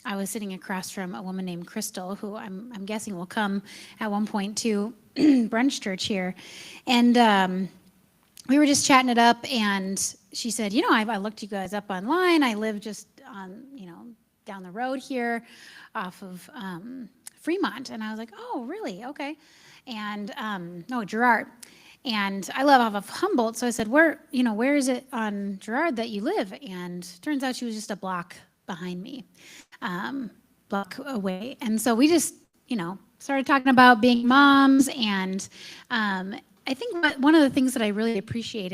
I was sitting across from a woman named Crystal, who I'm guessing will come at one point to Brunch Church here. And we were just chatting it up, and she said, I looked you guys up online. I live just on, down the road here off of Fremont. And I was like, oh, really? Okay. And no, Girard. And I live off of Humboldt, so I said, where is it on Girard that you live? And turns out she was just a block behind me, block away. And so we just, started talking about being moms. And I think one of the things that I really appreciate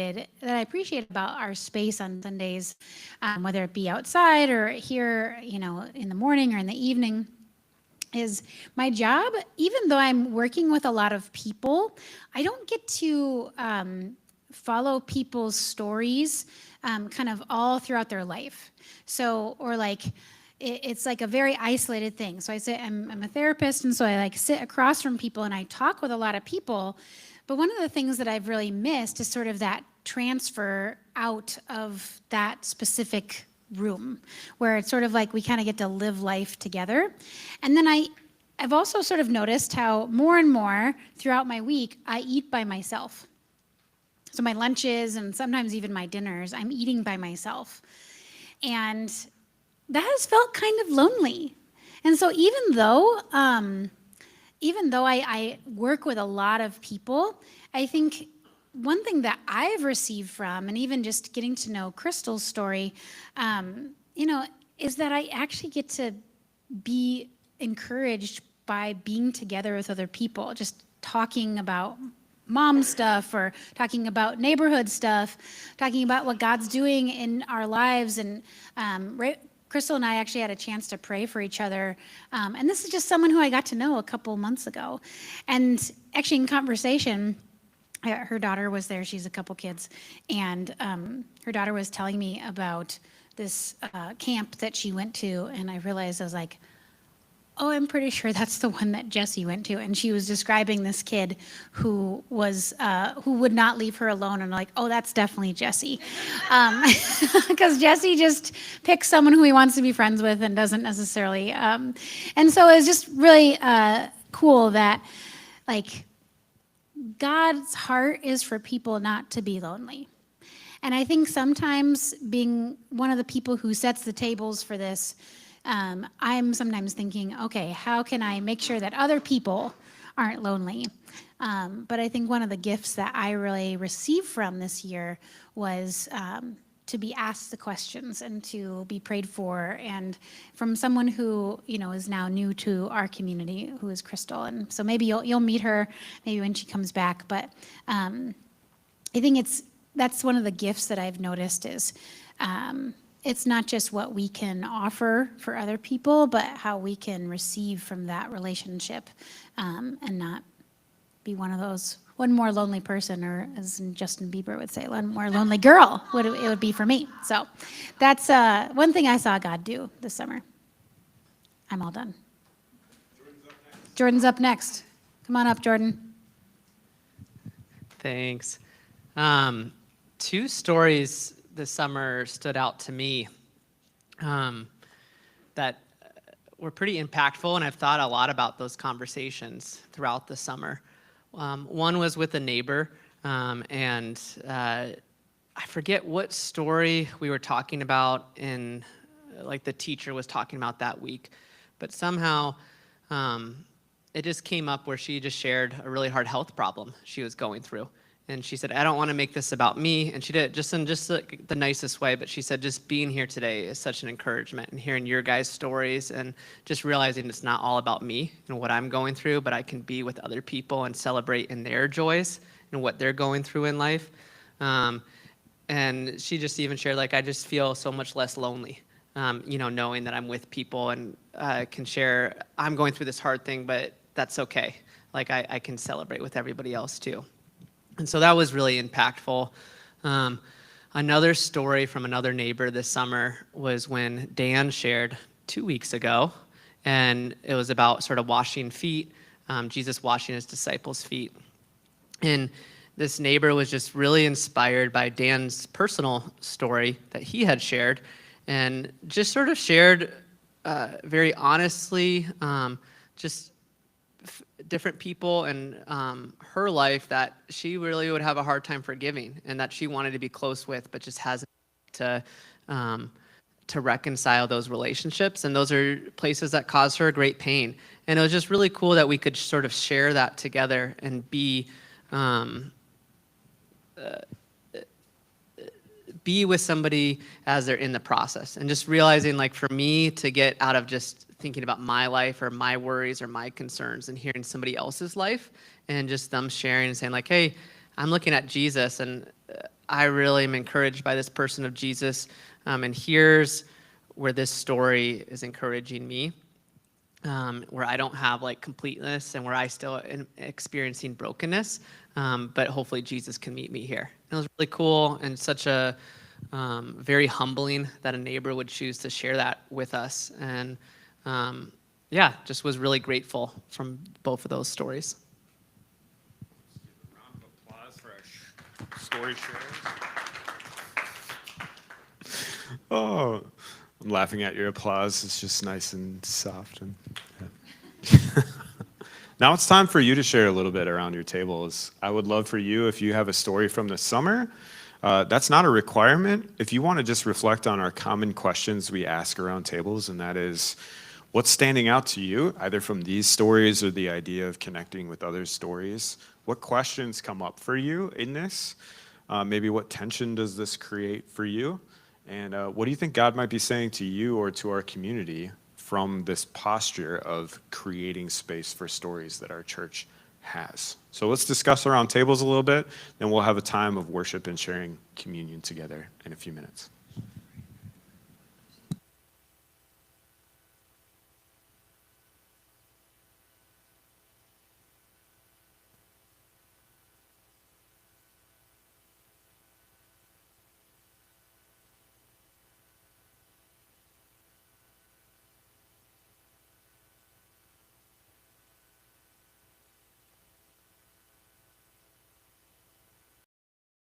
about our space on Sundays, whether it be outside or here, in the morning or in the evening, is my job. Even though I'm working with a lot of people, I don't get to follow people's stories kind of all throughout their life. So, or like, it's like a very isolated thing. So I say I'm a therapist, and so I like sit across from people and I talk with a lot of people. But one of the things that I've really missed is sort of that transfer out of that specific room, where it's sort of like we kind of get to live life together. And then I've also sort of noticed how more and more throughout my week, I eat by myself. So my lunches and sometimes even my dinners, I'm eating by myself. And that has felt kind of lonely. And so even though I work with a lot of people, I think one thing that I've received from, and even just getting to know Crystal's story, is that I actually get to be encouraged by being together with other people, just talking about mom stuff or talking about neighborhood stuff, talking about what God's doing in our lives. And Crystal and I actually had a chance to pray for each other. And this is just someone who I got to know a couple months ago. And actually in conversation, her daughter was there. She's a couple kids. And her daughter was telling me about this camp that she went to. And I realized, I was like, oh, I'm pretty sure that's the one that Jesse went to. And she was describing this kid who would not leave her alone. And I'm like, oh, that's definitely Jesse. Because Jesse just picks someone who he wants to be friends with and doesn't necessarily. And so it's just really cool that, like, God's heart is for people not to be lonely. And I think sometimes being one of the people who sets the tables for this, I'm sometimes thinking, okay, how can I make sure that other people aren't lonely? But I think one of the gifts that I really received from this year was to be asked the questions and to be prayed for, and from someone who is now new to our community, who is Crystal. And so maybe you'll meet her maybe when she comes back. But I think that's one of the gifts that I've noticed is it's not just what we can offer for other people, but how we can receive from that relationship, and not be one more lonely person, or as Justin Bieber would say, one more lonely girl it would be for me. So that's one thing I saw God do this summer. I'm all done. Jordan's up next. Come on up, Jordan. Thanks. Two stories this summer stood out to me that were pretty impactful, and I've thought a lot about those conversations throughout the summer. One was with a neighbor, and I forget what story we were talking about like the teacher was talking about that week, but somehow it just came up where she just shared a really hard health problem she was going through. And she said, I don't want to make this about me. And she did it just in like the nicest way, but she said, just being here today is such an encouragement, and hearing your guys' stories and just realizing it's not all about me and what I'm going through, but I can be with other people and celebrate in their joys and what they're going through in life. And she just even shared, like, I just feel so much less lonely, knowing that I'm with people and can share, I'm going through this hard thing, but that's okay. Like, I can celebrate with everybody else too. And so that was really impactful. Another story from another neighbor this summer was when Dan shared 2 weeks ago, and it was about sort of washing feet, Jesus washing his disciples' feet. And this neighbor was just really inspired by Dan's personal story that he had shared, and just sort of shared very honestly, just different people in her life that she really would have a hard time forgiving, and that she wanted to be close with, but just hasn't to um, to reconcile those relationships. And those are places that cause her great pain. And it was just really cool that we could sort of share that together and um, be with somebody as they're in the process. And just realizing, like, for me to get out of just thinking about my life or my worries or my concerns and hearing somebody else's life and just them sharing and saying, like, hey, I'm looking at Jesus, and I really am encouraged by this person of Jesus. And here's where this story is encouraging me, where I don't have like completeness and where I still am experiencing brokenness. But hopefully Jesus can meet me here. It was really cool and such a very humbling that a neighbor would choose to share that with us. And yeah, just was really grateful from both of those stories. Round of applause for our story shares. Oh, I'm laughing at your applause. It's just nice and soft. And yeah. Now it's time for you to share a little bit around your tables. I would love for you, if you have a story from the summer, that's not a requirement. If you want to just reflect on our common questions we ask around tables, and that is, what's standing out to you, either from these stories or the idea of connecting with others' stories? What questions come up for you in this? Maybe what tension does this create for you? And what do you think God might be saying to you or to our community from this posture of creating space for stories that our church has? So let's discuss around tables a little bit, then we'll have a time of worship and sharing communion together in a few minutes.